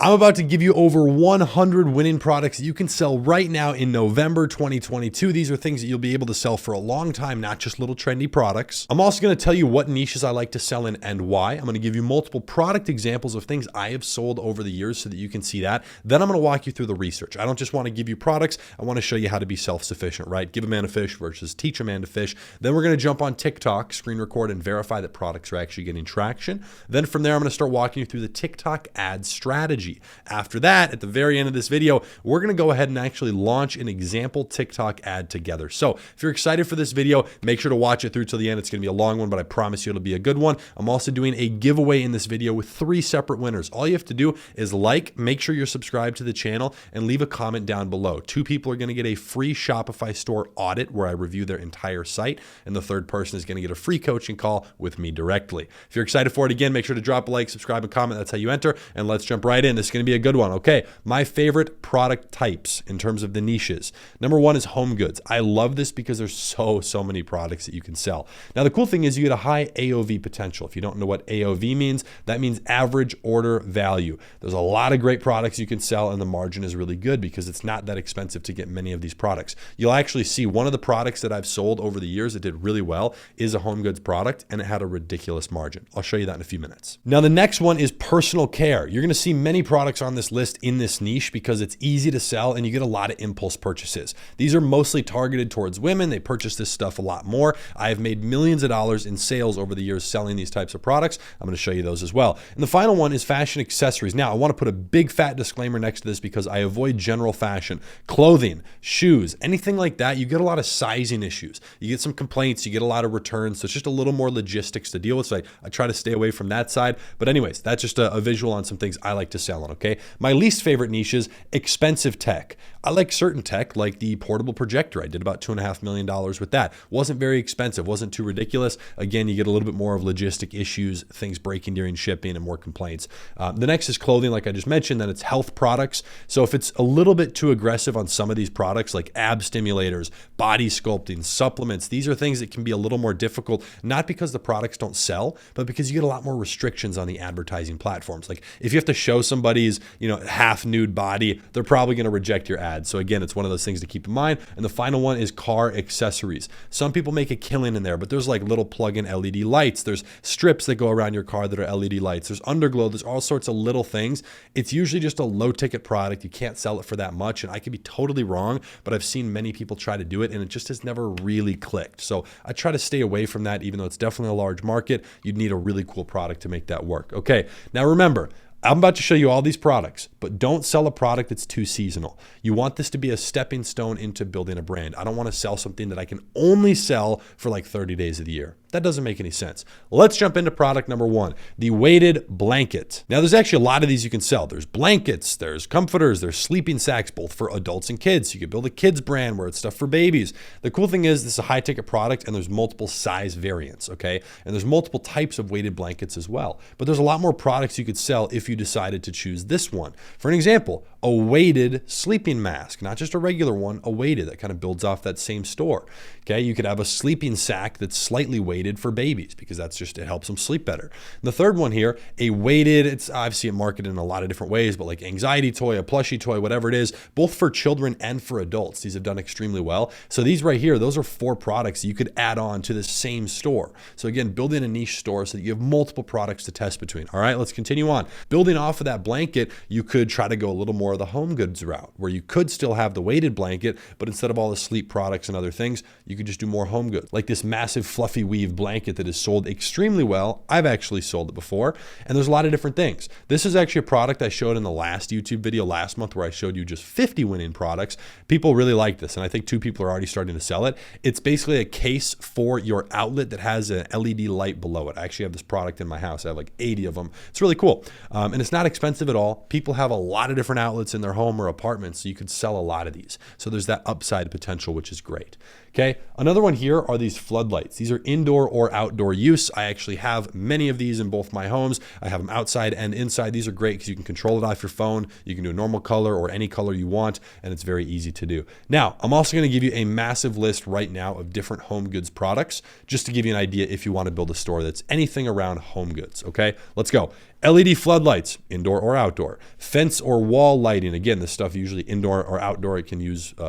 I'm about to give you over 100 winning products that you can sell right now in November 2022. These are things that you'll be able to sell for a long time, not just little trendy products. I'm also going to tell you what niches I like to sell in and why. I'm going to give you multiple product examples of things I have sold over the years so that you can see that. Then I'm going to walk you through the research. I don't just want to give you products. I want to show you how to be self-sufficient, right? Give a man a fish versus teach a man to fish. Then we're going to jump on TikTok, screen record, and verify that products are actually getting traction. Then from there, I'm going to start walking you through the TickTock Ad Strategy. After that, at the very end of this video, we're going to go ahead and actually launch an example TikTok ad together. So if you're excited for this video, make sure to watch it through till the end. It's going to be a long one, but I promise you it'll be a good one. I'm also doing a giveaway in this video with 3 separate winners. All you have to do is make sure you're subscribed to the channel, and leave a comment down below. 2 people are going to get a free Shopify store audit where I review their entire site, and the 3rd person is going to get a free coaching call with me directly. If you're excited for it, again, make sure to drop a like, subscribe, and comment. That's how you enter, and let's jump right in. This is going to be a good one. Okay, my favorite product types in terms of the niches. Number 1 is home goods. I love this because there's so many products that you can sell. Now, the cool thing is you get a high AOV potential. If you don't know what AOV means, that means average order value. There's a lot of great products you can sell, and the margin is really good because it's not that expensive to get many of these products. You'll actually see one of the products that I've sold over the years that did really well is a home goods product, and it had a ridiculous margin. I'll show you that in a few minutes. Now, the next one is personal care. You're going to see many products on this list in this niche because it's easy to sell and you get a lot of impulse purchases. These are mostly targeted towards women. They purchase this stuff a lot more. I have made millions of dollars in sales over the years selling these types of products. I'm going to show you those as well. And the final one is fashion accessories. Now, I want to put a big fat disclaimer next to this because I avoid general fashion, clothing, shoes, anything like that. You get a lot of sizing issues. You get some complaints, you get a lot of returns. So it's just a little more logistics to deal with. So I try to stay away from that side. But anyways, that's just a visual on some things I like to sell on, okay? My least favorite niche is expensive tech. I like certain tech, like the portable projector. I did about $2.5 million with that. Wasn't very expensive, wasn't too ridiculous. Again, you get a little bit more of logistic issues, things breaking during shipping, and more complaints. The next is clothing, like I just mentioned. Then it's health products. So if it's a little bit too aggressive on some of these products, like ab stimulators, body sculpting, supplements, these are things that can be a little more difficult, not because the products don't sell, but because you get a lot more restrictions on the advertising platforms. Like if you have to show somebody's, half nude body, they're probably going to reject your ad. So again, it's one of those things to keep in mind. And the final one is car accessories. Some people make a killing in there, but there's like little plug-in LED lights. There's strips that go around your car that are LED lights. There's underglow. There's all sorts of little things. It's usually just a low ticket product. You can't sell it for that much. And I could be totally wrong, but I've seen many people try to do it and it just has never really clicked. So I try to stay away from that, even though it's definitely a large market. You'd need a really cool product to make that work. Okay, now remember, I'm about to show you all these products, but don't sell a product that's too seasonal. You want this to be a stepping stone into building a brand. I don't want to sell something that I can only sell for like 30 days of the year. That doesn't make any sense. Let's jump into product number 1, the weighted blanket. Now, there's actually a lot of these you can sell. There's blankets, there's comforters, there's sleeping sacks, both for adults and kids. You could build a kids brand where it's stuff for babies. The cool thing is this is a high ticket product and there's multiple size variants, okay? And there's multiple types of weighted blankets as well. But there's a lot more products you could sell if you decided to choose this one. For an example, a weighted sleeping mask, not just a regular one, a weighted that kind of builds off that same store. Okay, you could have a sleeping sack that's slightly weighted for babies because it helps them sleep better. And the third one here, a weighted, I've seen it marketed in a lot of different ways, but like anxiety toy, a plushie toy, whatever it is, both for children and for adults. These have done extremely well. So these right here, those are 4 products you could add on to the same store. So again, building a niche store so that you have multiple products to test between. All right, let's continue on. Building off of that blanket, you could try to go a little more of the home goods route where you could still have the weighted blanket, but instead of all the sleep products and other things, you could just do more home goods. Like this massive fluffy weave blanket that is sold extremely well. I've actually sold it before, and there's a lot of different things. This is actually a product I showed in the last YouTube video last month where I showed you just 50 winning products. People really like this, and I think 2 people are already starting to sell it. It's basically a case for your outlet that has an LED light below it. I actually have this product in my house. I have like 80 of them. It's really cool, and it's not expensive at all. People have a lot of different outlets outlets in their home or apartments, so you could sell a lot of these. So there's that upside potential, which is great. Okay, another one here are these floodlights. These are indoor or outdoor use. I actually have many of these in both my homes. I have them outside and inside. These are great because you can control it off your phone. You can do a normal color or any color you want, and it's very easy to do. Now, I'm also going to give you a massive list right now of different home goods products, just to give you an idea if you want to build a store that's anything around home goods. Okay, let's go. LED floodlights, indoor or outdoor. Fence or wall lighting. Again, this stuff usually indoor or outdoor. It can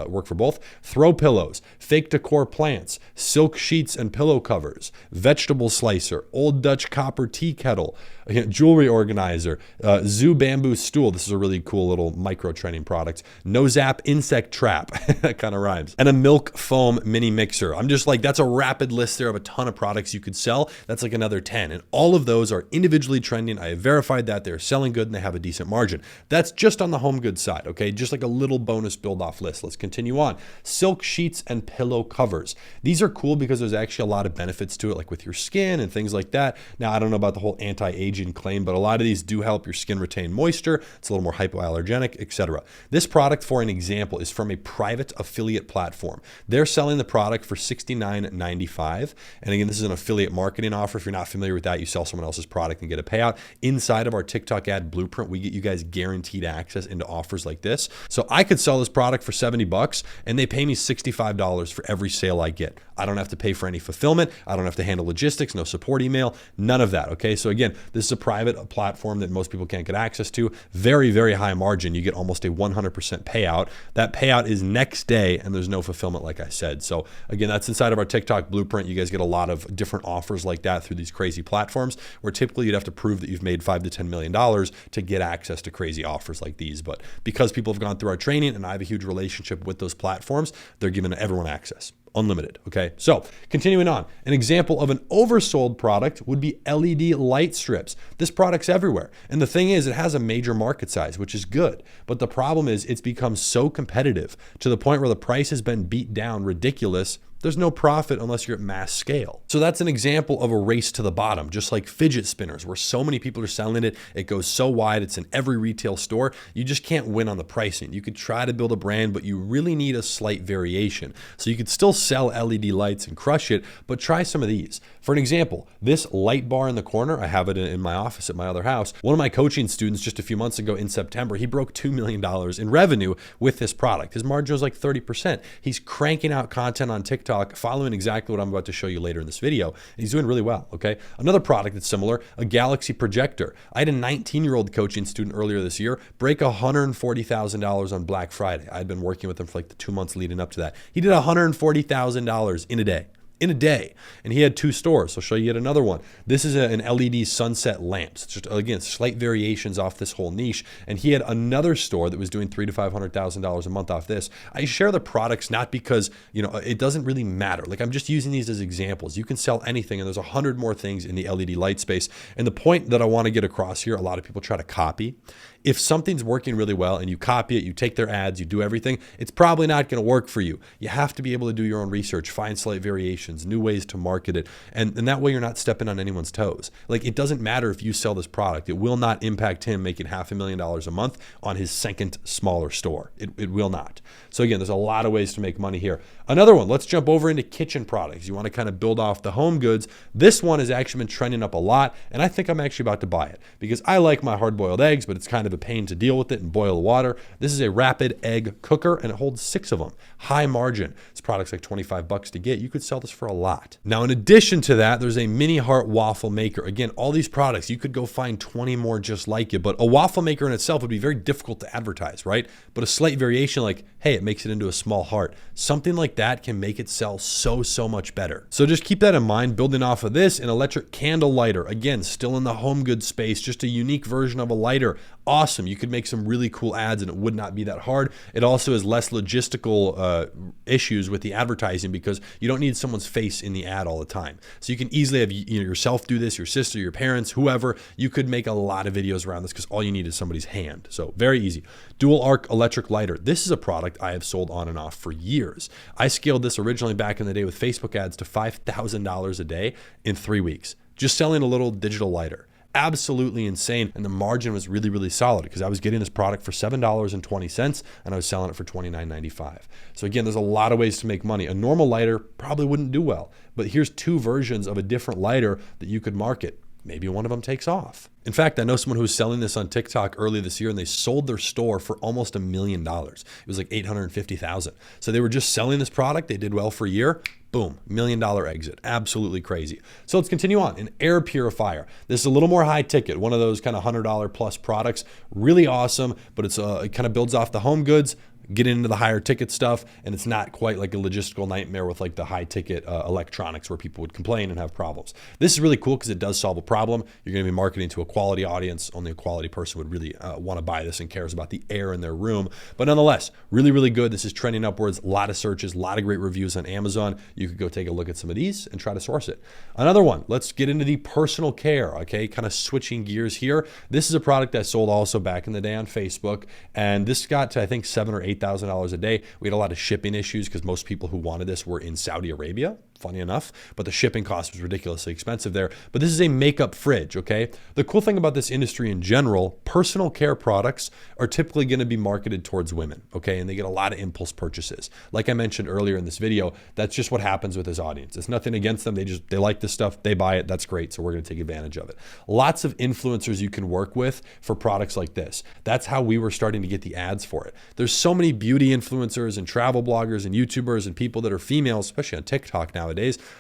work for both. Throw pillows, fake decor plants, silk sheets and pillow covers, vegetable slicer, old Dutch copper tea kettle, jewelry organizer, zoo bamboo stool. This is a really cool little micro trending product. No zap insect trap. That kind of rhymes. And a milk foam mini mixer. I'm just like, that's a rapid list there of a ton of products you could sell. That's like another 10. And all of those are individually trending. I have verified that they're selling good and they have a decent margin. That's just on the home goods side. Okay. Just like a little bonus build off list. Let's continue on. Silk sheets and pillow covers. These are cool because there's actually a lot of benefits to it, like with your skin and things like that. Now, I don't know about the whole anti-aging claim, but a lot of these do help your skin retain moisture. It's a little more hypoallergenic, etc. This product, for an example, is from a private affiliate platform. They're selling the product for $69.95. And again, this is an affiliate marketing offer. If you're not familiar with that, you sell someone else's product and get a payout. Inside of our TickTock ad blueprint, we get you guys guaranteed access into offers like this. So I could sell this product for $70 and they pay me $65 for every sale I get. I don't have to pay for any fulfillment. I don't have to handle logistics, no support email, none of that. Okay. So again, this is a private platform that most people can't get access to. Very, very high margin. You get almost a 100% payout. That payout is next day and there's no fulfillment, like I said. So again, that's inside of our TikTok blueprint. You guys get a lot of different offers like that through these crazy platforms where typically you'd have to prove that you've made $5 to $10 million to get access to crazy offers like these. But because people have gone through our training and I have a huge relationship with those platforms, they're giving everyone access. Unlimited. Okay. So continuing on, an example of an oversold product would be LED light strips. This product's everywhere. And the thing is, it has a major market size, which is good. But the problem is it's become so competitive to the point where the price has been beat down ridiculous. There's no profit unless you're at mass scale. So that's an example of a race to the bottom, just like fidget spinners, where so many people are selling it. It goes so wide, it's in every retail store. You just can't win on the pricing. You could try to build a brand, but you really need a slight variation. So you could still sell LED lights and crush it, but try some of these. For an example, this light bar in the corner, I have it in my office at my other house. One of my coaching students just a few months ago in September, he broke $2 million in revenue with this product. His margin was like 30%. He's cranking out content on TikTok, following exactly what I'm about to show you later in this video. And he's doing really well, okay? Another product that's similar, a Galaxy projector. I had a 19-year-old coaching student earlier this year break $140,000 on Black Friday. I'd been working with him for like the 2 months leading up to that. He did $140,000 in a day. And he had 2 stores. So I'll show you yet another one. This is an LED sunset lamps. Just again, slight variations off this whole niche. And he had another store that was doing $300,000 to $500,000 a month off this. I share the products not because, it doesn't really matter. Like, I'm just using these as examples. You can sell anything and there's 100 more things in the LED light space. And the point that I want to get across here, a lot of people try to copy. If something's working really well and you copy it, you take their ads, you do everything, it's probably not going to work for you. You have to be able to do your own research, find slight variations, new ways to market it. And that way you're not stepping on anyone's toes. Like, it doesn't matter if you sell this product. It will not impact him making $500,000 a month on his second smaller store. It will not. So again, there's a lot of ways to make money here. Another one, let's jump over into kitchen products. You want to kind of build off the home goods. This one has actually been trending up a lot. And I think I'm actually about to buy it because I like my hard-boiled eggs, but it's kind of a pain to deal with it and boil the water. This is a rapid egg cooker and it holds 6 of them. High margin. This product's like $25 to get. You could sell this for a lot. Now, in addition to that, there's a mini heart waffle maker. Again, all these products, you could go find 20 more just like it, but a waffle maker in itself would be very difficult to advertise, right? But a slight variation like, hey, it makes it into a small heart. Something like that can make it sell so much better. So just keep that in mind. Building off of this, an electric candle lighter. Again, still in the home goods space, just a unique version of a lighter. Awesome. You could make some really cool ads and it would not be that hard. It also has less logistical issues with the advertising because you don't need someone's face in the ad all the time. So you can easily have yourself do this, your sister, your parents, whoever. You could make a lot of videos around this because all you need is somebody's hand. So very easy. Dual arc electric lighter. This is a product I have sold on and off for years. I scaled this originally back in the day with Facebook ads to $5,000 a day in 3 weeks, just selling a little digital lighter. Absolutely insane. And the margin was really, really solid because I was getting this product for $7.20 and I was selling it for $29.95. So again, there's a lot of ways to make money. A normal lighter probably wouldn't do well, but here's two versions of a different lighter that you could market. Maybe one of them takes off. In fact, I know someone who was selling this on TikTok early this year and they sold their store for almost $1 million. It was like $850,000. So they were just selling this product. They did well for a year. Boom, $1 million exit. Absolutely crazy. So let's continue on. An air purifier. This is a little more high ticket, one of those kind of $100 plus products. Really awesome, but it kind of builds off the home goods. Get into the higher ticket stuff, and it's not quite like a logistical nightmare with like the high ticket electronics where people would complain and have problems. This is really cool because it does solve a problem. You're going to be marketing to a quality audience. Only a quality person would really want to buy this and cares about the air in their room. But nonetheless, really, really good. This is trending upwards. A lot of searches, a lot of great reviews on Amazon. You could go take a look at some of these and try to source it. Another one, let's get into the personal care, okay? Kind of switching gears here. This is a product I sold also back in the day on Facebook, and this got to, I think, $7,000 or $8,000 a day. We had a lot of shipping issues because most people who wanted this were in Saudi Arabia, funny enough, but the shipping cost was ridiculously expensive there. But this is a makeup fridge, okay? The cool thing about this industry in general, personal care products are typically going to be marketed towards women, okay? And they get a lot of impulse purchases. Like I mentioned earlier in this video, that's just what happens with this audience. It's nothing against them. They like this stuff. They buy it. That's great. So we're going to take advantage of it. Lots of influencers you can work with for products like this. That's how we were starting to get the ads for it. There's so many beauty influencers and travel bloggers and YouTubers and people that are females, especially on TikTok nowadays,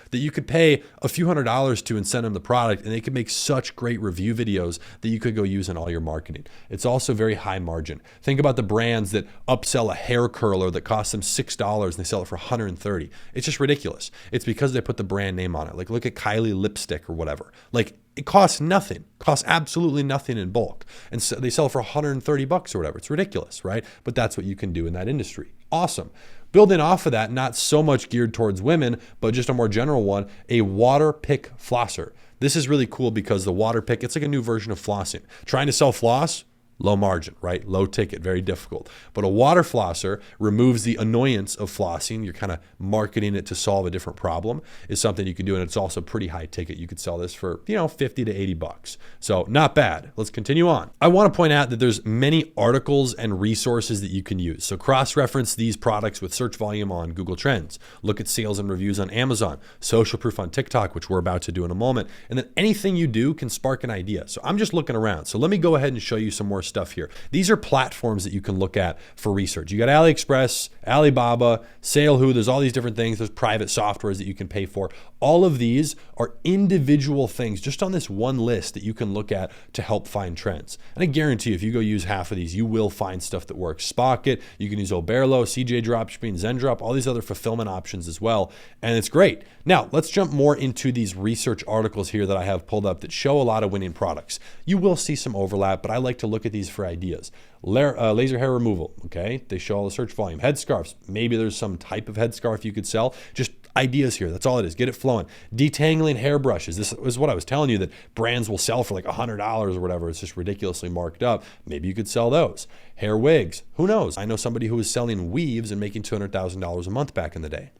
that you could pay a few $100s to and send them the product, and they could make such great review videos that you could go use in all your marketing. It's also very high margin. Think about the brands that upsell a hair curler that costs them $6 and they sell it for $130. It's just ridiculous. It's because they put the brand name on it. Like look at Kylie lipstick or whatever. Like it costs nothing, costs absolutely nothing in bulk. And so they sell it for $130 or whatever. It's ridiculous, right? But that's what you can do in that industry. Awesome. Building off of that, not so much geared towards women, but just a more general one, a water pick flosser. This is really cool because the water pick, it's like a new version of flossing. Trying to sell floss, low margin, right? Low ticket, very difficult. But a water flosser removes the annoyance of flossing. You're kind of marketing it to solve a different problem is something you can do. And it's also pretty high ticket. You could sell this for, $50 to $80. So not bad. Let's continue on. I want to point out that there's many articles and resources that you can use. So cross-reference these products with search volume on Google Trends. Look at sales and reviews on Amazon, social proof on TikTok, which we're about to do in a moment. And then anything you do can spark an idea. So I'm just looking around. So let me go ahead and show you some more stuff here. These are platforms that you can look at for research. You got AliExpress, Alibaba, SaleWho, there's all these different things. There's private softwares that you can pay for. All of these are individual things just on this one list that you can look at to help find trends. And I guarantee you, if you go use half of these, you will find stuff that works. Spocket, you can use Oberlo, CJ Dropshipping, Zendrop, all these other fulfillment options as well. And it's great. Now, let's jump more into these research articles here that I have pulled up that show a lot of winning products. You will see some overlap, but I like to look at these for ideas. Laser hair removal, okay? They show all the search volume. Headscarves, maybe there's some type of headscarf you could sell. Just ideas here. That's all it is. Get it flowing. Detangling hairbrushes. This is what I was telling you, that brands will sell for like $100 or whatever. It's just ridiculously marked up. Maybe you could sell those. Hair wigs. Who knows? I know somebody who was selling weaves and making $200,000 a month back in the day.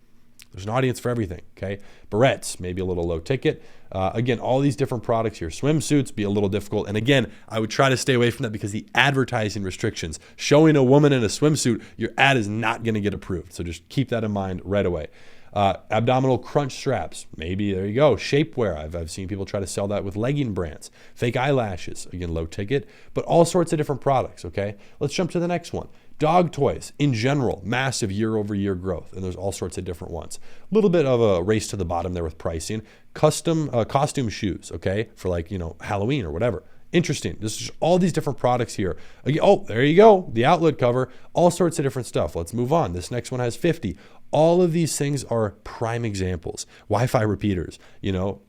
There's an audience for everything, okay? Barrettes, maybe a little low ticket. Again, all these different products here. Swimsuits, be a little difficult. And again, I would try to stay away from that because the advertising restrictions. Showing a woman in a swimsuit, your ad is not going to get approved. So just keep that in mind right away. Abdominal crunch straps, maybe, there you go. Shapewear, I've seen people try to sell that with legging brands. Fake eyelashes, again, low ticket, but all sorts of different products, okay? Let's jump to the next one. Dog toys, in general, massive year-over-year growth, and there's all sorts of different ones. A little bit of a race to the bottom there with pricing. Costume shoes, okay, for like, Halloween or whatever. Interesting. This is all these different products here. Oh, there you go. The outlet cover, all sorts of different stuff. Let's move on. This next one has 50. All of these things are prime examples. Wi-Fi repeaters,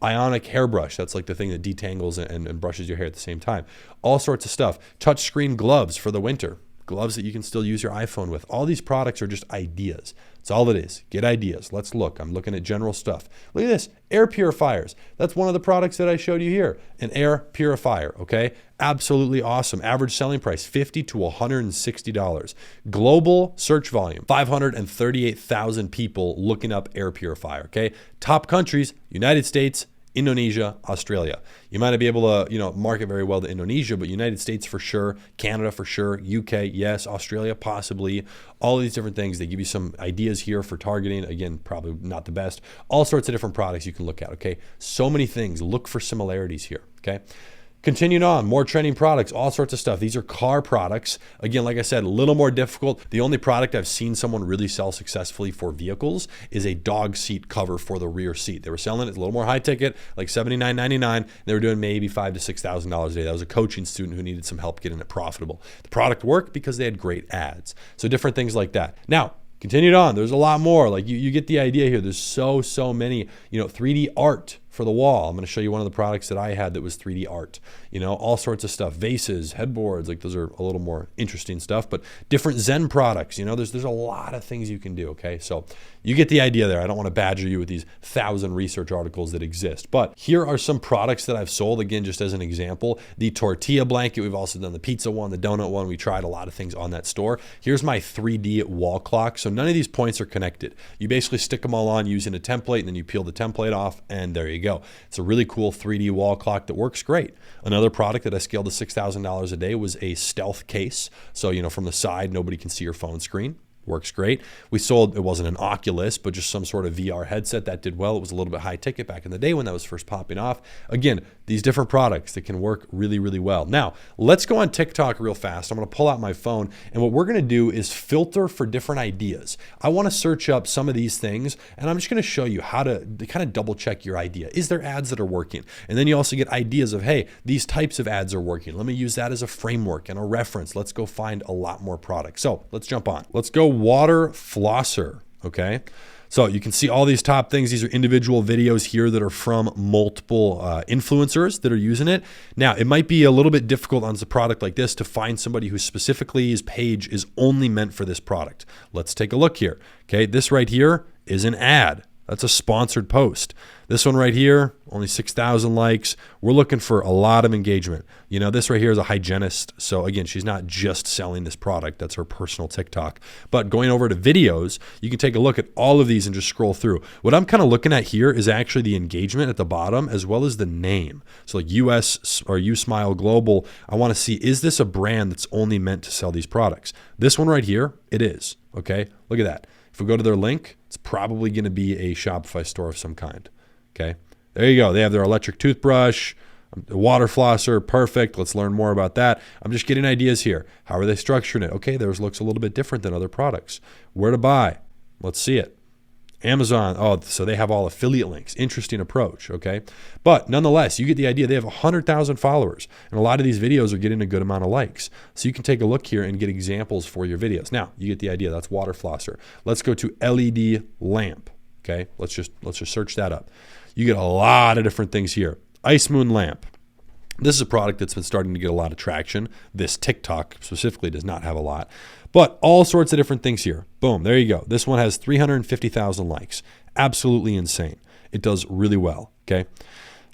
ionic hairbrush. That's like the thing that detangles and brushes your hair at the same time. All sorts of stuff. Touchscreen gloves for the winter. Gloves that you can still use your iPhone with. All these products are just ideas. That's all it is. Get ideas. Let's look. I'm looking at general stuff. Look at this. Air purifiers. That's one of the products that I showed you here. An air purifier, okay? Absolutely awesome. Average selling price, $50 to $160. Global search volume, 538,000 people looking up air purifier, okay? Top countries, United States, Indonesia, Australia. You might not be able to, market very well to Indonesia, but United States for sure, Canada for sure, UK, yes, Australia possibly. All of these different things, they give you some ideas here for targeting. Again, probably not the best. All sorts of different products you can look at, okay? So many things. Look for similarities here, okay? Continuing on, more trending products, all sorts of stuff. These are car products. Again, like I said, a little more difficult. The only product I've seen someone really sell successfully for vehicles is a dog seat cover for the rear seat. They were selling it, a little more high ticket, like $79.99. They were doing maybe $5,000 to $6,000 a day. That was a coaching student who needed some help getting it profitable. The product worked because they had great ads. So different things like that. Now, continued on, there's a lot more. Like you get the idea here. There's so many, 3D art for the wall. I'm going to show you one of the products that I had that was 3D art, all sorts of stuff, vases, headboards, like those are a little more interesting stuff, but different Zen products, there's a lot of things you can do. Okay. So you get the idea there. I don't want to badger you with these 1,000 research articles that exist, but here are some products that I've sold. Again, just as an example, the tortilla blanket. We've also done the pizza one, the donut one. We tried a lot of things on that store. Here's my 3D wall clock. So none of these points are connected. You basically stick them all on using a template, and then you peel the template off, and there you go. It's a really cool 3D wall clock that works great. Another product that I scaled to $6,000 a day was a stealth case. So, from the side, nobody can see your phone screen. Works great. We sold, it wasn't an Oculus, but just some sort of VR headset that did well. It was a little bit high ticket back in the day when that was first popping off. Again, these different products that can work really, really well. Now, let's go on TikTok real fast. I'm going to pull out my phone, and what we're going to do is filter for different ideas. I want to search up some of these things, and I'm just going to show you how to kind of double check your idea. Is there ads that are working? And then you also get ideas of, hey, these types of ads are working. Let me use that as a framework and a reference. Let's go find a lot more products. So let's jump on. Let's go water flosser, okay? So you can see all these top things. These are individual videos here that are from multiple influencers that are using it. Now, it might be a little bit difficult on a product like this to find somebody who specifically his page is only meant for this product. Let's take a look here, okay? This right here is an ad. That's a sponsored post. This one right here, only 6,000 likes. We're looking for a lot of engagement. This right here is a hygienist. So again, she's not just selling this product. That's her personal TikTok. But going over to videos, you can take a look at all of these and just scroll through. What I'm kind of looking at here is actually the engagement at the bottom as well as the name. So like US or You Smile Global, I want to see, is this a brand that's only meant to sell these products? This one right here, it is. Okay, look at that. If we go to their link, it's probably going to be a Shopify store of some kind. Okay, there you go. They have their electric toothbrush, a water flosser, perfect. Let's learn more about that. I'm just getting ideas here. How are they structuring it? Okay, theirs looks a little bit different than other products. Where to buy? Let's see it. Amazon, so they have all affiliate links. Interesting approach, okay? But nonetheless, you get the idea. They have 100,000 followers, and a lot of these videos are getting a good amount of likes. So you can take a look here and get examples for your videos. Now, you get the idea. That's water flosser. Let's go to LED lamp, okay? Let's just search that up. You get a lot of different things here. Ice Moon lamp. This is a product that's been starting to get a lot of traction. This TikTok specifically does not have a lot, but all sorts of different things here. Boom, there you go. This one has 350,000 likes. Absolutely insane. It does really well, okay?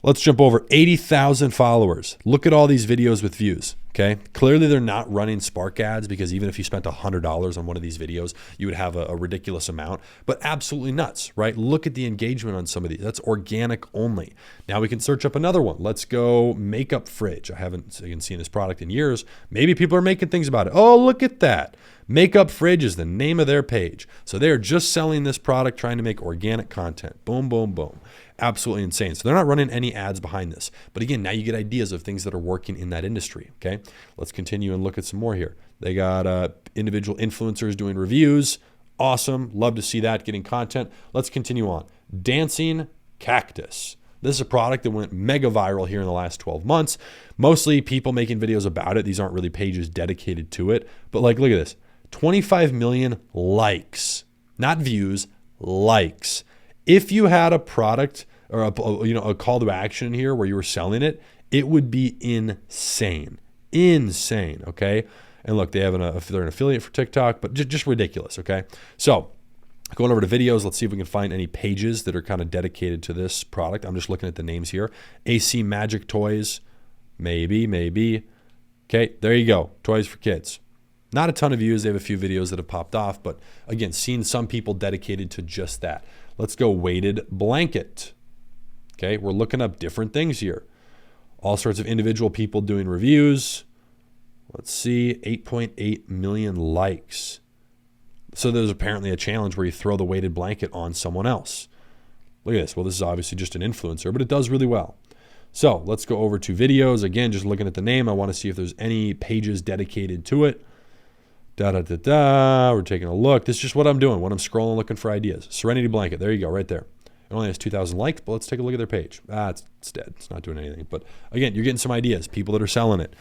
Let's jump over 80,000 followers. Look at all these videos with views, okay? Clearly they're not running Spark ads because even if you spent $100 on one of these videos, you would have a ridiculous amount, but absolutely nuts, right? Look at the engagement on some of these. That's organic only. Now we can search up another one. Let's go makeup fridge. I haven't seen this product in years. Maybe people are making things about it. Oh, look at that. Makeup Fridge is the name of their page. So they're just selling this product, trying to make organic content. Boom, boom, boom. Absolutely insane. So they're not running any ads behind this. But again, now you get ideas of things that are working in that industry, okay? Let's continue and look at some more here. They got individual influencers doing reviews. Awesome. Love to see that, getting content. Let's continue on. Dancing cactus. This is a product that went mega viral here in the last 12 months. Mostly people making videos about it. These aren't really pages dedicated to it. But like, look at this. 25 million likes, not views, likes. If you had a product or a call to action here where you were selling it, it would be insane, okay? And look, they have they're an affiliate for TikTok, but just ridiculous, okay? So going over to videos, let's see if we can find any pages that are kind of dedicated to this product. I'm just looking at the names here. AC Magic Toys, maybe. Okay, there you go, toys for kids. Not a ton of views. They have a few videos that have popped off, but again, seen some people dedicated to just that. Let's go weighted blanket. Okay, we're looking up different things here. All sorts of individual people doing reviews. Let's see, 8.8 million likes. So there's apparently a challenge where you throw the weighted blanket on someone else. Look at this. Well, this is obviously just an influencer, but it does really well. So let's go over to videos. Again, just looking at the name, I want to see if there's any pages dedicated to it. We're taking a look. This is just what I'm doing when I'm scrolling looking for ideas. Serenity blanket. There you go, right there. It only has 2,000 likes, but let's take a look at their page. It's dead. It's not doing anything. But again, you're getting some ideas, people that are selling it.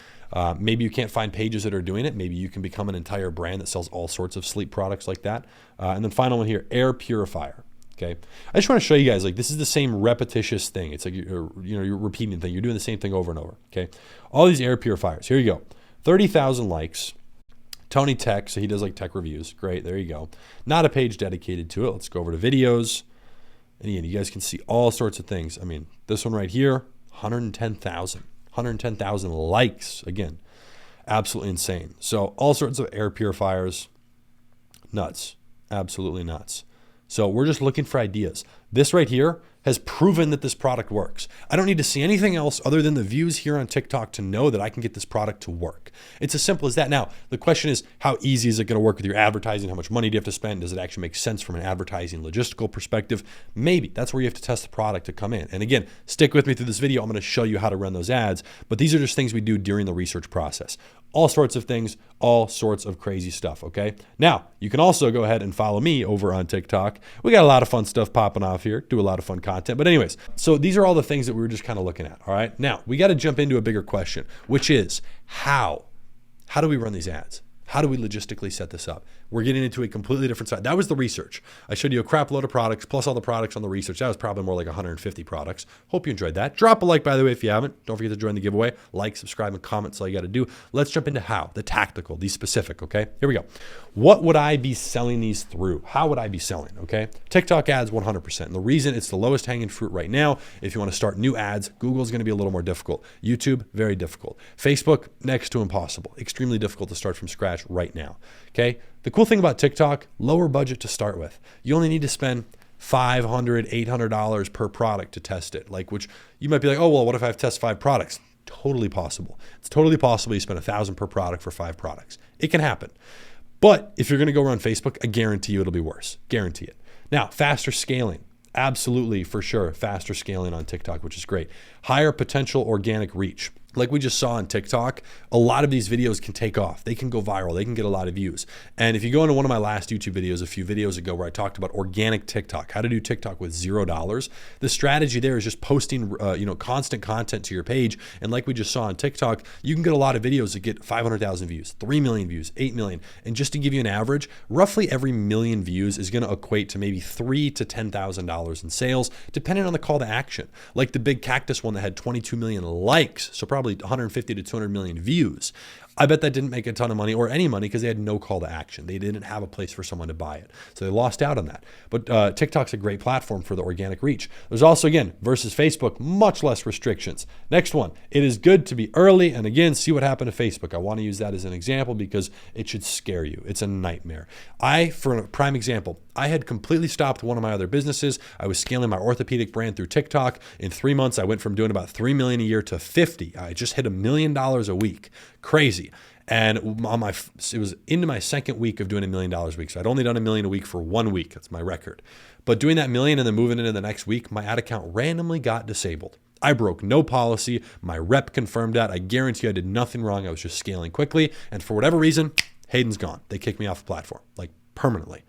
Maybe you can't find pages that are doing it. Maybe you can become an entire brand that sells all sorts of sleep products like that. And then final one here, air purifier. Okay, I just want to show you guys, like, this is the same repetitious thing. It's like you're repeating the thing. You're doing the same thing over and over. Okay, all these air purifiers. Here you go, 30,000 likes. Tony Tech, so he does like tech reviews. Great, there you go. Not a page dedicated to it. Let's go over to videos. And again, you guys can see all sorts of things. I mean, this one right here, 110,000 likes. Again, absolutely insane. So all sorts of air purifiers, nuts, absolutely nuts. So we're just looking for ideas. This right here has proven that this product works. I don't need to see anything else other than the views here on TikTok to know that I can get this product to work. It's as simple as that. Now, the question is, how easy is it going to work with your advertising? How much money do you have to spend? Does it actually make sense from an advertising logistical perspective? Maybe. That's where you have to test the product to come in. And again, stick with me through this video. I'm going to show you how to run those ads, but these are just things we do during the research process. All sorts of things, all sorts of crazy stuff, okay? Now, you can also go ahead and follow me over on TikTok. We got a lot of fun stuff popping off here, do a lot of fun content. But anyways, so these are all the things that we were just kind of looking at, all right? Now, we got to jump into a bigger question, which is how? How do we run these ads? How do we logistically set this up? We're getting into a completely different side. That was the research. I showed you a crap load of products plus all the products on the research. That was probably more like 150 products. Hope you enjoyed that. Drop a like, by the way, if you haven't. Don't forget to join the giveaway. Like, subscribe, and comment. That's all you got to do. Let's jump into how, the tactical, the specific, okay? Here we go. What would I be selling these through? How would I be selling, okay? TikTok ads, 100%. And the reason it's the lowest hanging fruit right now, if you want to start new ads, Google's going to be a little more difficult. YouTube, very difficult. Facebook, next to impossible. Extremely difficult to start from scratch right now, okay? The cool thing about TikTok, lower budget to start with. You only need to spend $500, $800 per product to test it. Like, which you might be like, oh, well, what if I have to test 5 products? Totally possible. It's totally possible you spend $1,000 per product for 5 products. It can happen. But if you're going to go run Facebook, I guarantee you it'll be worse. Guarantee it. Now, faster scaling. Absolutely, for sure, faster scaling on TikTok, which is great. Higher potential organic reach. Like we just saw on TikTok, a lot of these videos can take off. They can go viral. They can get a lot of views. And if you go into one of my last YouTube videos a few videos ago where I talked about organic TikTok, how to do TikTok with $0, the strategy there is just posting constant content to your page. And like we just saw on TikTok, you can get a lot of videos that get 500,000 views, 3 million views, 8 million. And just to give you an average, roughly every million views is going to equate to maybe $3,000 to $10,000 in sales, depending on the call to action. Like the big cactus one that had 22 million likes, so probably 150 to 200 million views. I bet that didn't make a ton of money or any money because they had no call to action. They didn't have a place for someone to buy it. So they lost out on that. But TikTok's a great platform for the organic reach. There's also, again, versus Facebook, much less restrictions. Next one, it is good to be early. And again, see what happened to Facebook. I want to use that as an example because it should scare you. It's a nightmare. For a prime example, I had completely stopped one of my other businesses. I was scaling my orthopedic brand through TikTok. In 3 months, I went from doing about $3 million a year to 50. I just hit $1 million a week. Crazy. And it was into my second week of doing $1 million a week. So I'd only done $1 million a week for 1 week. That's my record. But doing that $1 million and then moving into the next week, my ad account randomly got disabled. I broke no policy. My rep confirmed that. I guarantee I did nothing wrong. I was just scaling quickly. And for whatever reason, Hayden's gone. They kicked me off the platform, like permanently.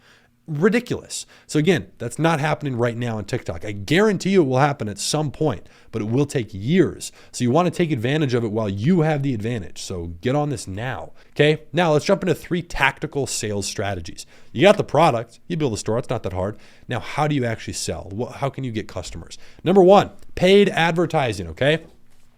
Ridiculous. So again, that's not happening right now on TikTok. I guarantee you it will happen at some point, but it will take years. So you want to take advantage of it while you have the advantage. So get on this now. Okay. Now let's jump into 3 tactical sales strategies. You got the product, you build a store. It's not that hard. Now, how do you actually sell? How can you get customers? Number 1, paid advertising. Okay.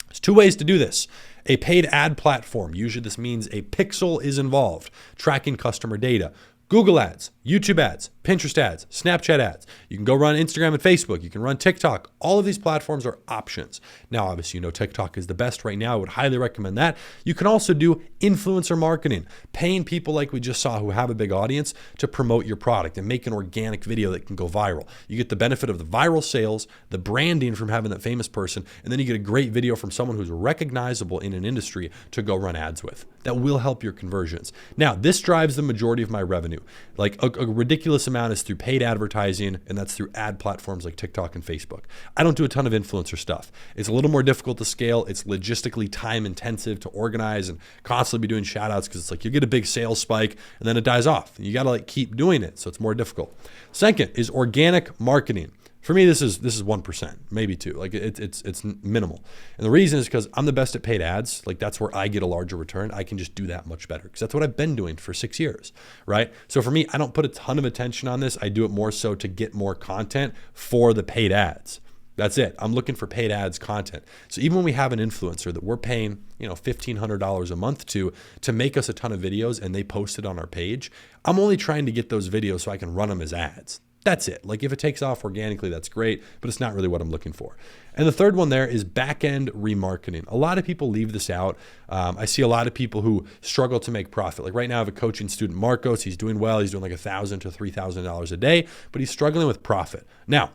There's 2 ways to do this. A paid ad platform. Usually this means a pixel is involved, tracking customer data. Google ads, YouTube ads, Pinterest ads, Snapchat ads. You can go run Instagram and Facebook. You can run TikTok. All of these platforms are options. Now, obviously, TikTok is the best right now. I would highly recommend that. You can also do influencer marketing, paying people like we just saw who have a big audience to promote your product and make an organic video that can go viral. You get the benefit of the viral sales, the branding from having that famous person, and then you get a great video from someone who's recognizable in an industry to go run ads with. That will help your conversions. Now, this drives the majority of my revenue. Like a ridiculous amount is through paid advertising, and that's through ad platforms like TikTok and Facebook. I don't do a ton of influencer stuff. It's a little more difficult to scale. It's logistically time intensive to organize and constantly be doing shout outs because it's like you get a big sales spike and then it dies off. You got to keep doing it. So it's more difficult. Second is organic marketing. For me, this is 1%, maybe 2%. Like it's minimal. And the reason is because I'm the best at paid ads. Like that's where I get a larger return. I can just do that much better because that's what I've been doing for 6 years, right? So for me, I don't put a ton of attention on this. I do it more so to get more content for the paid ads. That's it. I'm looking for paid ads content. So even when we have an influencer that we're paying, $1,500 a month to make us a ton of videos and they post it on our page, I'm only trying to get those videos so I can run them as ads. That's it. Like if it takes off organically, that's great, but it's not really what I'm looking for. And the third one there is back-end remarketing. A lot of people leave this out. I see a lot of people who struggle to make profit. Like right now I have a coaching student, Marcos. He's doing well. He's doing like $1,000 to $3,000 a day, but he's struggling with profit. Now,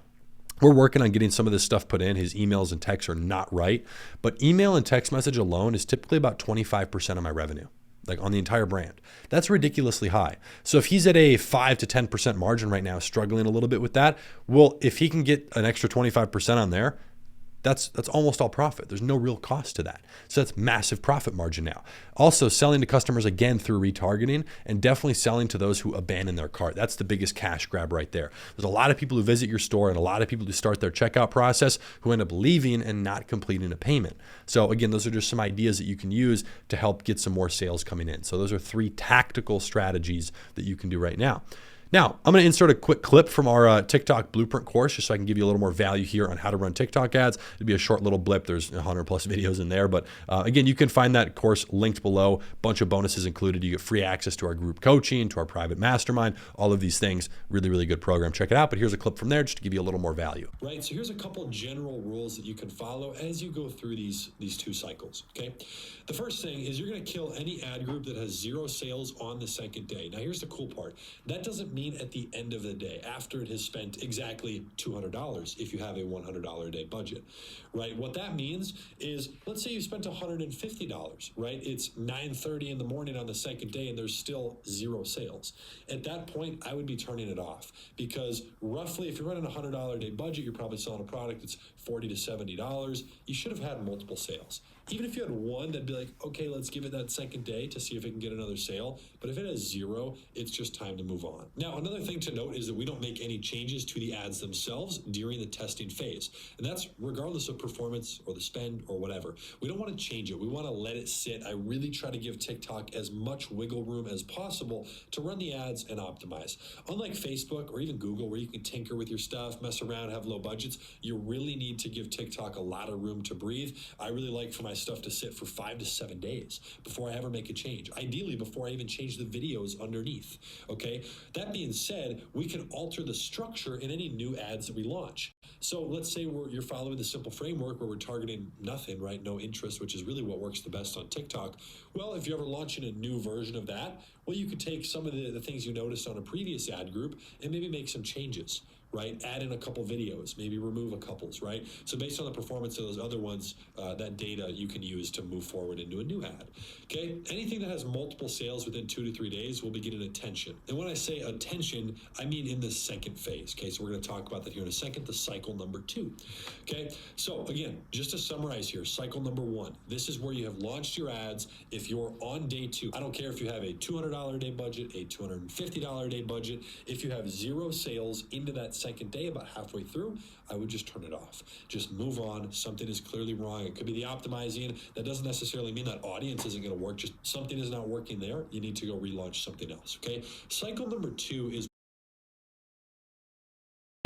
we're working on getting some of this stuff put in. His emails and texts are not right, but email and text message alone is typically about 25% of my revenue, like on the entire brand. That's ridiculously high. So if he's at a 5 to 10% margin right now, struggling a little bit with that, well, if he can get an extra 25% on there, that's almost all profit. There's no real cost to that. So that's massive profit margin now. Also selling to customers again through retargeting and definitely selling to those who abandon their cart. That's the biggest cash grab right there. There's a lot of people who visit your store and a lot of people who start their checkout process who end up leaving and not completing a payment. So again, those are just some ideas that you can use to help get some more sales coming in. So those are 3 tactical strategies that you can do right now. Now, I'm going to insert a quick clip from our TikTok Blueprint course just so I can give you a little more value here on how to run TikTok ads. It'll be a short little blip. There's 100 plus videos in there. But again, you can find that course linked below. Bunch of bonuses included. You get free access to our group coaching, to our private mastermind, all of these things. Really, really good program. Check it out. But here's a clip from there just to give you a little more value. Right. So here's a couple general rules that you can follow as you go through these 2 cycles. Okay. The first thing is you're going to kill any ad group that has 0 sales on the second day. Now, here's the cool part. That doesn't mean at the end of the day, after it has spent exactly $200, if you have a $100 a day budget, right? What that means is, let's say you spent $150, right? It's 9:30 in the morning on the second day and there's still 0 sales. At that point, I would be turning it off because roughly, if you're running a $100 a day budget, you're probably selling a product that's $40 to $70. You should have had multiple sales. Even if you had one, that'd be like, okay, let's give it that second day to see if it can get another sale. But if it has 0, it's just time to move on. Now, another thing to note is that we don't make any changes to the ads themselves during the testing phase. And that's regardless of performance or the spend or whatever. We don't want to change it. We want to let it sit. I really try to give TikTok as much wiggle room as possible to run the ads and optimize. Unlike Facebook or even Google, where you can tinker with your stuff, mess around, have low budgets, you really need to give TikTok a lot of room to breathe. I really like for my stuff to sit for 5 to 7 days before I ever make a change. Ideally, before I even change the videos underneath. Okay. That being said, we can alter the structure in any new ads that we launch. So let's say you're following the simple framework where we're targeting nothing, right? No interest, which is really what works the best on TikTok. Well, if you're ever launching a new version of that, well, you could take some of the things you noticed on a previous ad group and maybe make some changes, right? Add in a couple videos, maybe remove a couples, right? So based on the performance of those other ones, that data you can use to move forward into a new ad. Okay, anything that has multiple sales within 2 to 3 days will be getting attention. And when I say attention, I mean in the second phase. Okay, so we're going to talk about that here in a second, the cycle number 2. Okay, so again, just to summarize here, cycle number 1, this is where you have launched your ads. If you're on day 2, I don't care if you have a $200 a day budget, a $250 a day budget, if you have 0 sales into that second day, about halfway through, I would just turn it off. Just move on. Something is clearly wrong. It could be the optimizing. That doesn't necessarily mean that audience isn't going to work. Just something is not working there. You need to go relaunch something else. Okay. Cycle number 2 is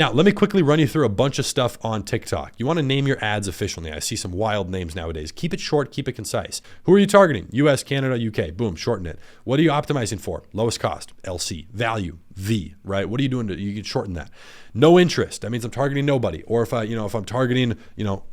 Now, let me quickly run you through a bunch of stuff on TikTok. You want to name your ads efficiently. I see some wild names nowadays. Keep it short, keep it concise. Who are you targeting? US, Canada, UK. Boom, shorten it. What are you optimizing for? Lowest cost, LC. Value, V, right? What are you doing you can shorten that. No interest. That means I'm targeting nobody. Or if I'm targeting,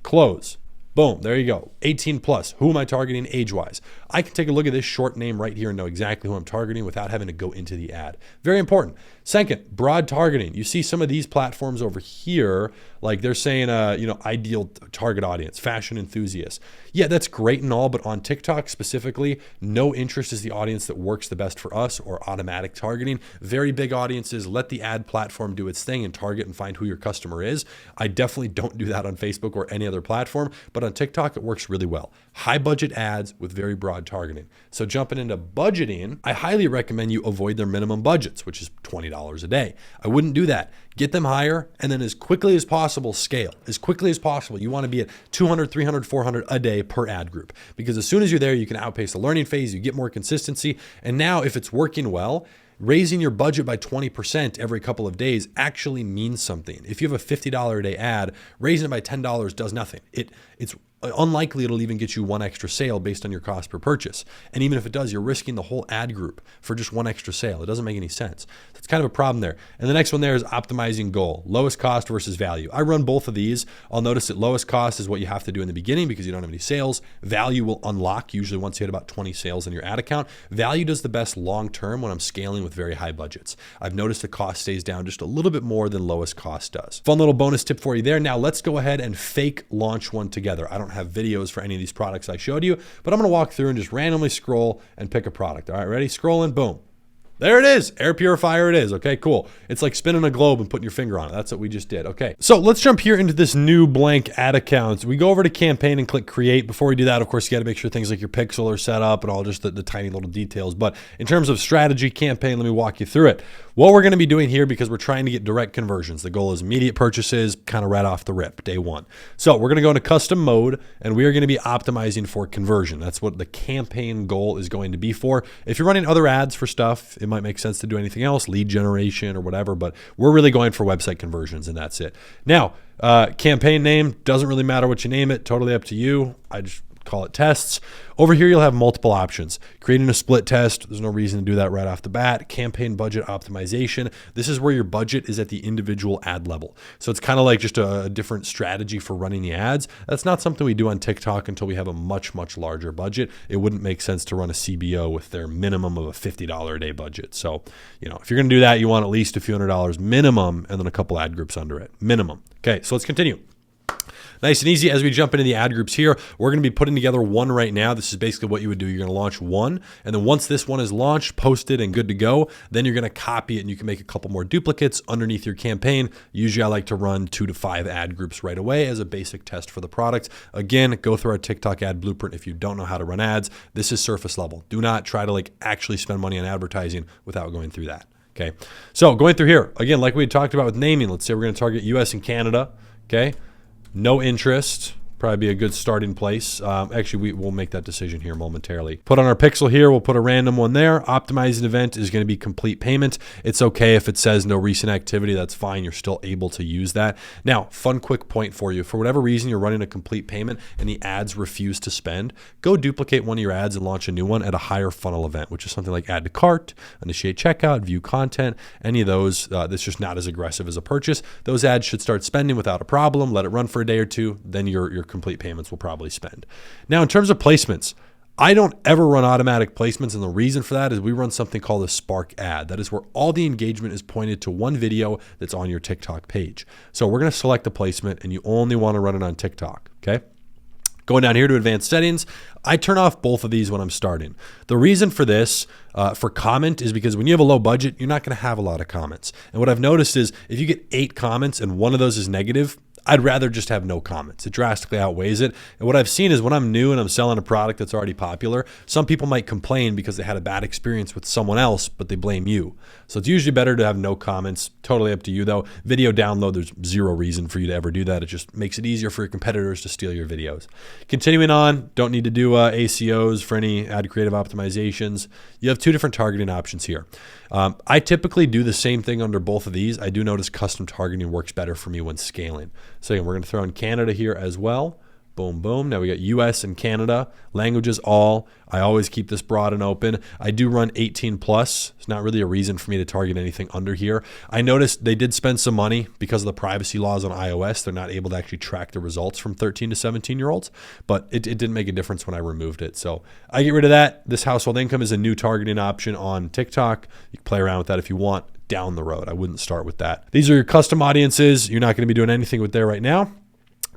clothes. Boom, there you go. 18 plus. Who am I targeting age-wise? I can take a look at this short name right here and know exactly who I'm targeting without having to go into the ad. Very important. Second, broad targeting. You see some of these platforms over here, like they're saying, ideal target audience, fashion enthusiasts. Yeah, that's great and all, but on TikTok specifically, no interest is the audience that works the best for us, or automatic targeting. Very big audiences, let the ad platform do its thing and target and find who your customer is. I definitely don't do that on Facebook or any other platform, but on TikTok, it works really well. High budget ads with very broad targeting. So jumping into budgeting, I highly recommend you avoid their minimum budgets, which is $20 a day. I wouldn't do that. Get them higher, and then as quickly as possible, scale. As quickly as possible, you want to be at 200, 300, 400 a day per ad group, because as soon as you're there, you can outpace the learning phase, you get more consistency. And now if it's working well, raising your budget by 20% every couple of days actually means something. If you have a $50 a day ad, raising it by $10 does nothing. It's unlikely it'll even get you one extra sale based on your cost per purchase. And even if it does, you're risking the whole ad group for just one extra sale. It doesn't make any sense. So it's kind of a problem there. And the next one there is optimizing goal, lowest cost versus value. I run both of these. I'll notice that lowest cost is what you have to do in the beginning because you don't have any sales. Value will unlock usually once you hit about 20 sales in your ad account. Value does the best long-term when I'm scaling with very high budgets. I've noticed the cost stays down just a little bit more than lowest cost does. Fun little bonus tip for you there. Now let's go ahead and fake launch one together. I don't have videos for any of these products I showed you, but I'm going to walk through and just randomly scroll and pick a product. All right, ready? Scrolling, boom. There it is. Air purifier it is. Okay, cool. It's like spinning a globe and putting your finger on it. That's what we just did. Okay, so let's jump here into this new blank ad account. We go over to campaign and click create. Before we do that, of course, you got to make sure things like your pixel are set up and all just the tiny little details. But in terms of strategy campaign, let me walk you through it. What we're going to be doing here, because we're trying to get direct conversions. The goal is immediate purchases, kind of right off the rip, day one. So we're going to go into custom mode, and we are going to be optimizing for conversion. That's what the campaign goal is going to be for. If you're running other ads for stuff, it might make sense to do anything else, lead generation or whatever, but we're really going for website conversions, and that's it. Now, campaign name, doesn't really matter what you name it, totally up to you. I just call it tests. Over here, you'll have multiple options. Creating a split test, there's no reason to do that right off the bat. Campaign budget optimization. This is where your budget is at the individual ad level. So it's kind of like just a different strategy for running the ads. That's not something we do on TikTok until we have a much, much larger budget. It wouldn't make sense to run a CBO with their minimum of a $50 a day budget. So, if you're going to do that, you want at least a few $100s minimum and then a couple ad groups under it. Minimum. Okay, so let's continue. Nice and easy. As we jump into the ad groups here, we're going to be putting together one right now. This is basically what you would do. You're going to launch one, and then once this one is launched, posted, and good to go, then you're going to copy it, and you can make a couple more duplicates underneath your campaign. Usually I like to run 2 to 5 ad groups right away as a basic test for the product. Again, go through our TikTok ad blueprint if you don't know how to run ads. This is surface level. Do not try to actually spend money on advertising without going through that. Okay. So going through here, again, like we had talked about with naming, let's say we're going to target US and Canada. Okay. No interest, probably be a good starting place. Actually, we'll make that decision here momentarily. Put on our pixel here, we'll put a random one there. Optimizing event is going to be complete payment. It's okay if it says no recent activity, that's fine. You're still able to use that. Now, fun quick point for you. For whatever reason, you're running a complete payment and the ads refuse to spend, go duplicate one of your ads and launch a new one at a higher funnel event, which is something like add to cart, initiate checkout, view content, any of those that's just not as aggressive as a purchase. Those ads should start spending without a problem. Let it run for a day or two, then your complete payments will probably spend. Now, in terms of placements, I don't ever run automatic placements, and the reason for that is we run something called a Spark ad. That is where all the engagement is pointed to one video that's on your TikTok page. So we're going to select the placement, and you only want to run it on TikTok, okay? Going down here to advanced settings, I turn off both of these when I'm starting. The reason for this, for comment, is because when you have a low budget, you're not going to have a lot of comments. And what I've noticed is if you get 8 comments and one of those is negative, I'd rather just have no comments. It drastically outweighs it. And what I've seen is when I'm new and I'm selling a product that's already popular, some people might complain because they had a bad experience with someone else, but they blame you. So it's usually better to have no comments. Totally up to you though. Video download, there's zero reason for you to ever do that. It just makes it easier for your competitors to steal your videos. Continuing on, don't need to do ACOs for any ad creative optimizations. You have two different targeting options here. I typically do the same thing under both of these. I do notice custom targeting works better for me when scaling. So again, we're going to throw in Canada here as well. Boom, boom. Now we got US and Canada, languages all. I always keep this broad and open. I do run 18 plus. It's not really a reason for me to target anything under here. I noticed they did spend some money because of the privacy laws on iOS. They're not able to actually track the results from 13 to 17-year-olds, but it didn't make a difference when I removed it. So I get rid of that. This household income is a new targeting option on TikTok. You can play around with that if you want down the road. I wouldn't start with that. These are your custom audiences. You're not going to be doing anything with there right now.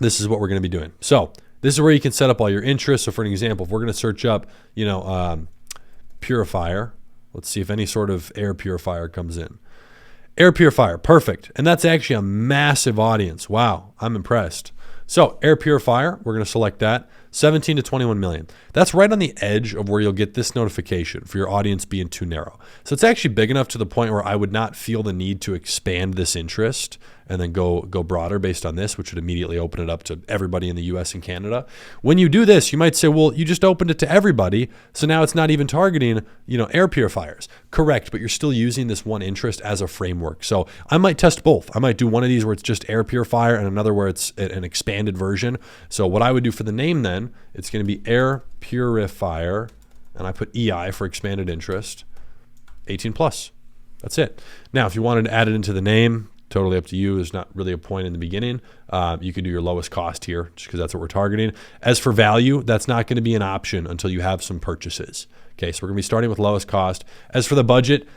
This is what we're going to be doing. So this is where you can set up all your interests. So for an example, if we're going to search up, purifier, let's see if any sort of air purifier comes in. Air purifier, perfect. And that's actually a massive audience. Wow, I'm impressed. So air purifier, we're going to select that. 17 to 21 million. That's right on the edge of where you'll get this notification for your audience being too narrow. So it's actually big enough to the point where I would not feel the need to expand this interest and then go broader based on this, which would immediately open it up to everybody in the US and Canada. When you do this, you might say, well, you just opened it to everybody, so now it's not even targeting, air purifiers. Correct, but you're still using this one interest as a framework. So I might test both. I might do one of these where it's just air purifier and another where it's an expanded version. So what I would do for the name then, it's going to be air purifier, and I put EI for expanded interest, 18 plus. That's it. Now, if you wanted to add it into the name, totally up to you. There's not really a point in the beginning. You could do your lowest cost here just because that's what we're targeting. As for value, that's not going to be an option until you have some purchases. Okay, so we're going to be starting with lowest cost. As for the budget,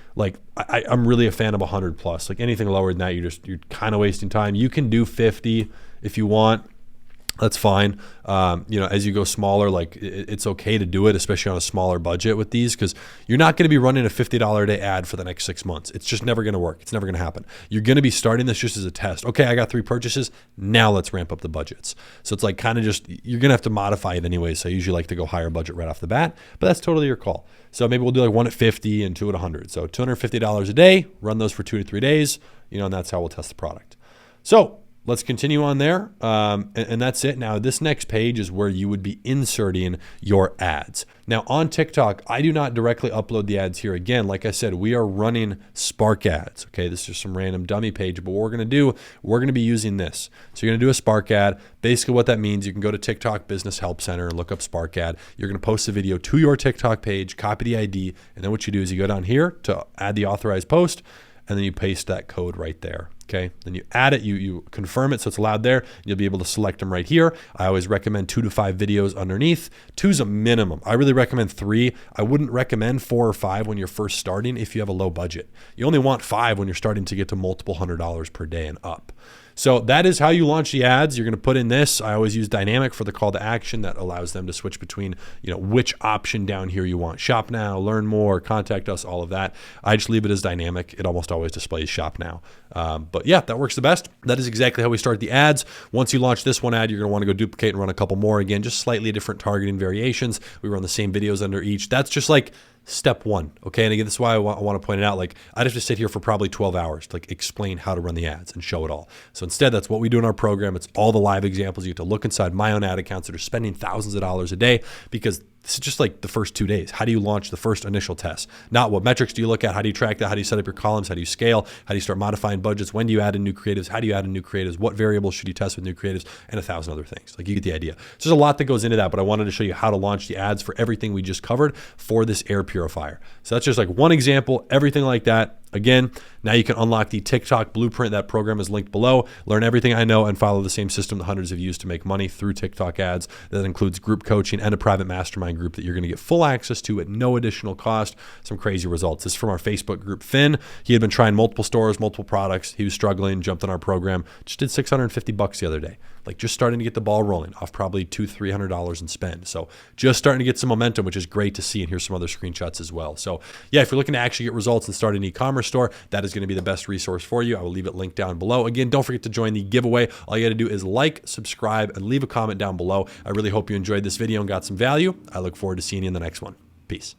I'm really a fan of 100 plus. Like anything lower than that, you're kind of wasting time. You can do 50 if you want. That's fine. As you go smaller, it's okay to do it, especially on a smaller budget with these, because you're not going to be running a $50 a day ad for the next 6 months. It's just never going to work. It's never going to happen. You're going to be starting this just as a test. Okay, I got 3 purchases. Now let's ramp up the budgets. So it's you're going to have to modify it anyway. So I usually like to go higher budget right off the bat, but that's totally your call. So maybe we'll do one at 50 and 2 at 100. So $250 a day, run those for 2 to 3 days, and that's how we'll test the product. So let's continue on there. And that's it. Now, this next page is where you would be inserting your ads. Now, on TikTok, I do not directly upload the ads here. Again, like I said, we are running Spark ads. Okay, this is just some random dummy page, but what we're going to do, we're going to be using this. So you're going to do a Spark ad. Basically what that means, you can go to TikTok Business Help Center and look up Spark ad. You're going to post the video to your TikTok page, copy the ID, and then what you do is you go down here to add the authorized post, and then you paste that code right there. Okay, then you add it, you confirm it so it's allowed there. You'll be able to select them right here. I always recommend 2 to 5 videos underneath. 2's a minimum. I really recommend 3. I wouldn't recommend 4 or 5 when you're first starting if you have a low budget. You only want 5 when you're starting to get to multiple $100 per day and up. So that is how you launch the ads. You're going to put in this. I always use dynamic for the call to action that allows them to switch between, which option down here you want. Shop now, learn more, contact us, all of that. I just leave it as dynamic. It almost always displays shop now. But yeah, that works the best. That is exactly how we start the ads. Once you launch this one ad, you're going to want to go duplicate and run a couple more. Again, just slightly different targeting variations. We run the same videos under each. That's just step 1. Okay. And again, this is why I want to point it out. I'd have to sit here for probably 12 hours to explain how to run the ads and show it all. So instead, that's what we do in our program. It's all the live examples. You get to look inside my own ad accounts that are spending thousands of dollars a day, because this is just the first 2 days. How do you launch the first initial test? Not what metrics do you look at? How do you track that? How do you set up your columns? How do you scale? How do you start modifying budgets? When do you add in new creatives? How do you add in new creatives? What variables should you test with new creatives? And 1,000 other things. You get the idea. So there's a lot that goes into that, but I wanted to show you how to launch the ads for everything we just covered for this air purifier. So that's just one example, everything like that. Again, now you can unlock the TikTok blueprint. That program is linked below. Learn everything I know and follow the same system that hundreds have used to make money through TikTok ads. That includes group coaching and a private mastermind group that you're going to get full access to at no additional cost. Some crazy results. This is from our Facebook group, Finn. He had been trying multiple stores, multiple products. He was struggling, jumped on our program, just did $650 the other day. Just starting to get the ball rolling off probably $200-$300 in spend. So just starting to get some momentum, which is great to see. And here's some other screenshots as well. So yeah, if you're looking to actually get results and start an e-commerce e-commerce store, that is going to be the best resource for you. I will leave it linked down below. Again, don't forget to join the giveaway. All you got to do is like, subscribe, and leave a comment down below. I really hope you enjoyed this video and got some value. I look forward to seeing you in the next one. Peace.